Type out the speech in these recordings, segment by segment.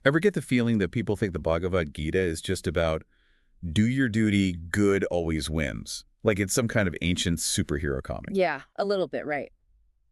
Ever get the feeling that people think the Bhagavad Gita is just about do your duty, good always wins? Like it's some kind of ancient superhero comic. Yeah, a little bit, right.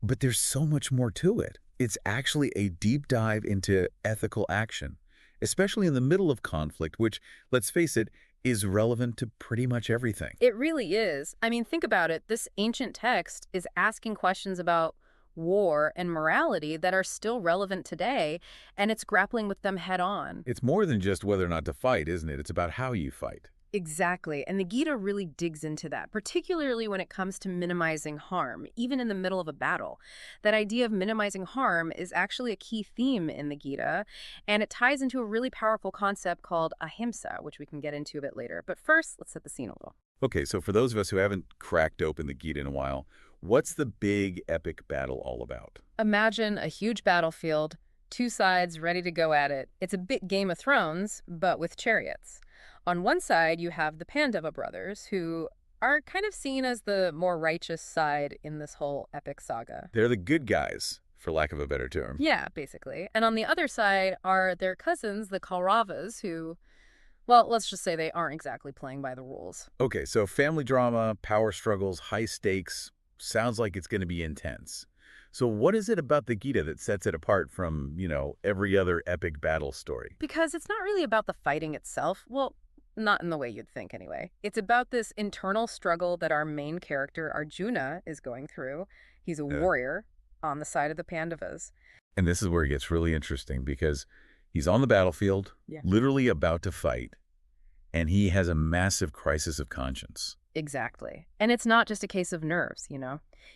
But there's so much more to it. It's actually a deep dive into ethical action, especially in the middle of conflict, which, let's face it, is relevant to pretty much everything. It really is. I mean, think about it. This ancient text is asking questions about war and morality that are still relevant today, and it's grappling with them head on. It's more than just whether or not to fight, isn't it? It's about how you fight. Exactly. And the Gita really digs into that, particularly when it comes to minimizing harm, even in the middle of a battle. That idea of minimizing harm is actually a key theme in the Gita, and it ties into a really powerful concept called ahimsa, which we can get into a bit later. But first, let's set the scene a little. Okay, so for those of us who haven't cracked open the Gita in a while, what's the big epic battle all about? Imagine a huge battlefield, two sides ready to go at it. It's a bit Game of Thrones, but with chariots. On one side, you have the Pandava brothers, who are kind of seen as the more righteous side in this whole epic saga. They're the good guys, for lack of a better term. Yeah, basically. And on the other side are their cousins, the Kauravas, who, well, let's just say they aren't exactly playing by the rules. Okay, so family drama, power struggles, high stakes, sounds like it's going to be intense. So what is it about the Gita that sets it apart from, every other epic battle story? Because it's not really about the fighting itself. Well, not in the way you'd think, anyway. It's about this internal struggle that our main character, Arjuna, is going through. He's a warrior on the side of the Pandavas. And this is where it gets really interesting because he's on the battlefield, literally about to fight, and he has a massive crisis of conscience. Exactly. And it's not just a case of nerves,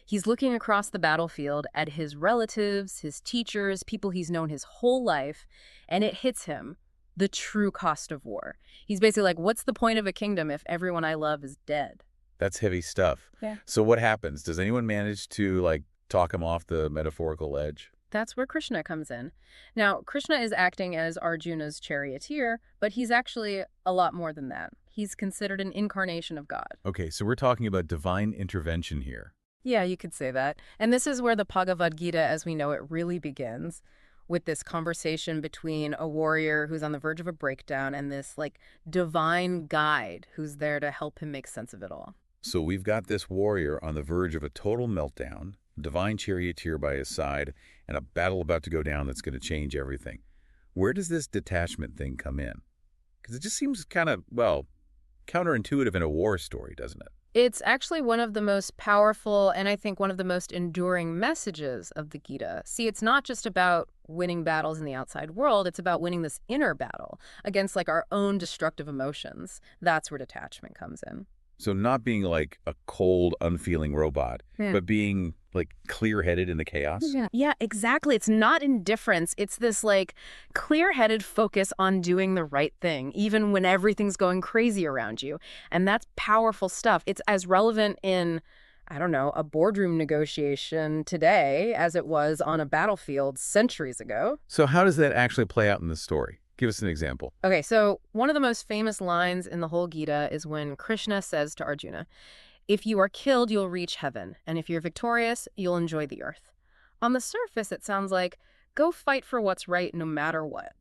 He's looking across the battlefield at his relatives, his teachers, people he's known his whole life, and it hits him. The true cost of war. He's basically like, what's the point of a kingdom if everyone I love is dead? That's heavy stuff. Yeah. So what happens? Does anyone manage to, talk him off the metaphorical edge? That's where Krishna comes in. Now, Krishna is acting as Arjuna's charioteer, but he's actually a lot more than that. He's considered an incarnation of God. Okay, so we're talking about divine intervention here. Yeah, you could say that. And this is where the Bhagavad Gita, as we know it, really begins, with this conversation between a warrior who's on the verge of a breakdown and this, divine guide who's there to help him make sense of it all. So we've got this warrior on the verge of a total meltdown, divine charioteer by his side, and a battle about to go down that's going to change everything. Where does this detachment thing come in? Because it just seems kind of, counterintuitive in a war story, doesn't it? It's actually one of the most powerful and I think one of the most enduring messages of the Gita. See, it's not just about winning battles in the outside world. It's about winning this inner battle against our own destructive emotions. That's where detachment comes in. So not being like a cold, unfeeling robot, but being clear-headed in the chaos? Yeah, exactly. It's not indifference. It's this clear-headed focus on doing the right thing, even when everything's going crazy around you. And that's powerful stuff. It's as relevant in, a boardroom negotiation today as it was on a battlefield centuries ago. So how does that actually play out in the story? Give us an example. Okay, so one of the most famous lines in the whole Gita is when Krishna says to Arjuna, "If you are killed, you'll reach heaven, and if you're victorious, you'll enjoy the earth." On the surface, it sounds like, go fight for what's right no matter what.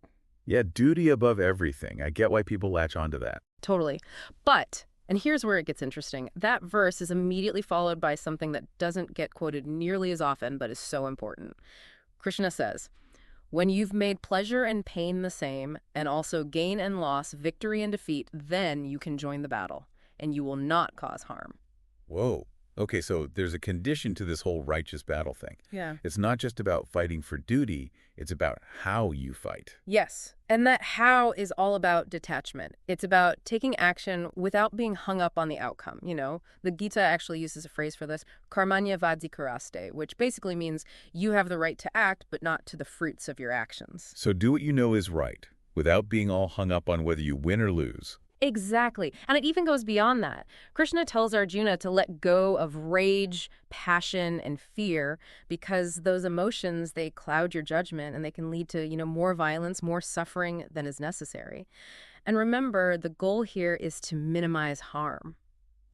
Yeah, duty above everything. I get why people latch onto that. Totally. But, and here's where it gets interesting, that verse is immediately followed by something that doesn't get quoted nearly as often, but is so important. Krishna says, "When you've made pleasure and pain the same, and also gain and loss, victory and defeat, then you can join the battle, and you will not cause harm." Whoa. Okay, so there's a condition to this whole righteous battle thing. Yeah. It's not just about fighting for duty, it's about how you fight. Yes, and that how is all about detachment. It's about taking action without being hung up on the outcome, The Gita actually uses a phrase for this, karmanya vadikaraste, which basically means you have the right to act, but not to the fruits of your actions. So do what you know is right, without being all hung up on whether you win or lose. Exactly. And it even goes beyond that. Krishna tells Arjuna to let go of rage, passion, and fear because those emotions, they cloud your judgment and they can lead to, more violence, more suffering than is necessary. And remember, the goal here is to minimize harm.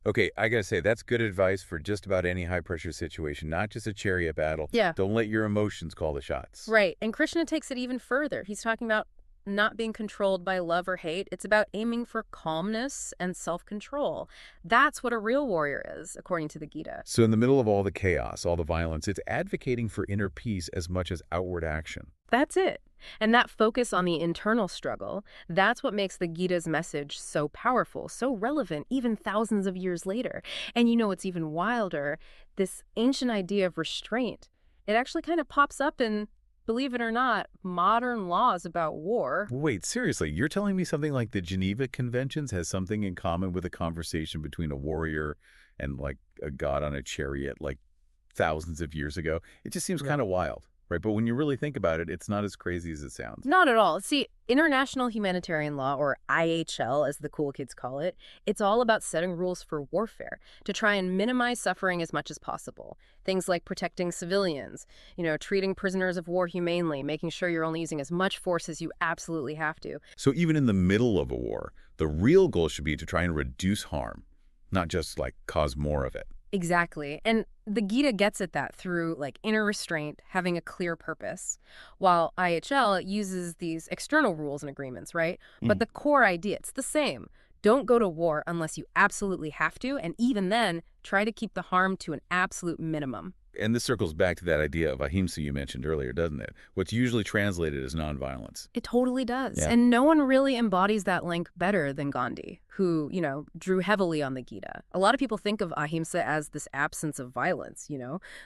Okay, I gotta say, that's good advice for just about any high-pressure situation, not just a chariot battle. Yeah. Don't let your emotions call the shots. Right. And Krishna takes it even further. He's talking about not being controlled by love or hate. It's about aiming for calmness and self-control. That's what a real warrior is, according to the Gita. So in the middle of all the chaos, all the violence, it's advocating for inner peace as much as outward action. That's it. And that focus on the internal struggle, that's what makes the Gita's message so powerful, so relevant, even thousands of years later. And you know what's even wilder? This ancient idea of restraint. It actually kind of pops up in, believe it or not, modern laws about war. Wait, seriously, you're telling me something like the Geneva Conventions has something in common with a conversation between a warrior and like a god on a chariot like thousands of years ago? It just seems kind of wild, right? But when you really think about it, it's not as crazy as it sounds. Not at all. See, International Humanitarian Law, or IHL as the cool kids call it, it's all about setting rules for warfare to try and minimize suffering as much as possible. Things like protecting civilians, treating prisoners of war humanely, making sure you're only using as much force as you absolutely have to. So even in the middle of a war, the real goal should be to try and reduce harm, not just like cause more of it. Exactly. And the Gita gets at that through inner restraint, having a clear purpose, while IHL uses these external rules and agreements, right? But the core idea, it's the same. Don't go to war unless you absolutely have to, and even then, try to keep the harm to an absolute minimum. And this circles back to that idea of ahimsa you mentioned earlier, doesn't it? What's usually translated as nonviolence. It totally does. Yeah. And no one really embodies that link better than Gandhi, who, drew heavily on the Gita. A lot of people think of ahimsa as this absence of violence,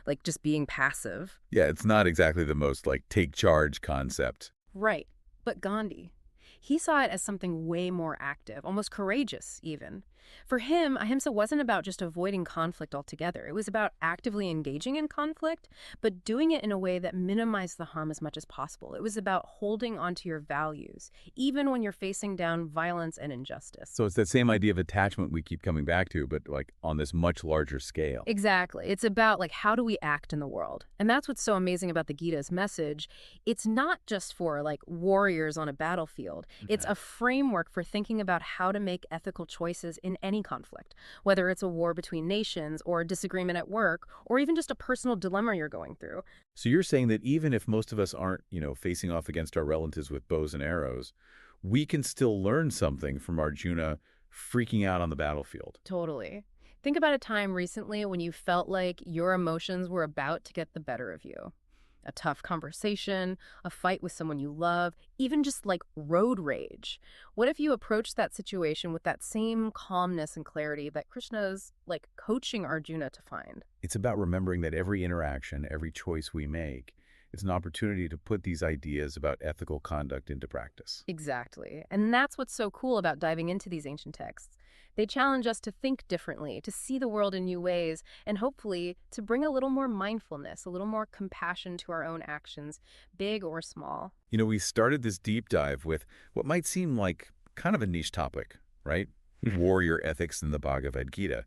like just being passive. Yeah, it's not exactly the most take charge concept. Right. But Gandhi, he saw it as something way more active, almost courageous even. For him, ahimsa wasn't about just avoiding conflict altogether. It was about actively engaging in conflict, but doing it in a way that minimized the harm as much as possible. It was about holding onto your values, even when you're facing down violence and injustice. So it's that same idea of attachment we keep coming back to, but on this much larger scale. Exactly. It's about how do we act in the world? And that's what's so amazing about the Gita's message. It's not just for warriors on a battlefield. It's a framework for thinking about how to make ethical choices in any conflict, whether it's a war between nations or a disagreement at work or even just a personal dilemma you're going through. So you're saying that even if most of us aren't, facing off against our relatives with bows and arrows, we can still learn something from Arjuna freaking out on the battlefield. Totally. Think about a time recently when you felt like your emotions were about to get the better of you. A tough conversation, a fight with someone you love, even just road rage. What if you approached that situation with that same calmness and clarity that Krishna is coaching Arjuna to find? It's about remembering that every interaction, every choice we make, is an opportunity to put these ideas about ethical conduct into practice. Exactly. And that's what's so cool about diving into these ancient texts. They challenge us to think differently, to see the world in new ways, and hopefully to bring a little more mindfulness, a little more compassion to our own actions, big or small. We started this deep dive with what might seem like kind of a niche topic, right? Warrior ethics in the Bhagavad Gita.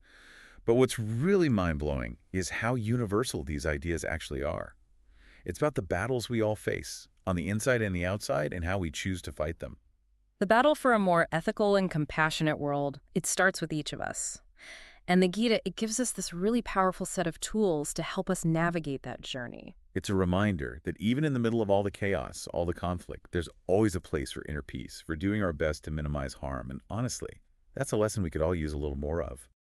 But what's really mind-blowing is how universal these ideas actually are. It's about the battles we all face, on the inside and the outside, and how we choose to fight them. The battle for a more ethical and compassionate world, it starts with each of us. And the Gita, it gives us this really powerful set of tools to help us navigate that journey. It's a reminder that even in the middle of all the chaos, all the conflict, there's always a place for inner peace, for doing our best to minimize harm. And honestly, that's a lesson we could all use a little more of.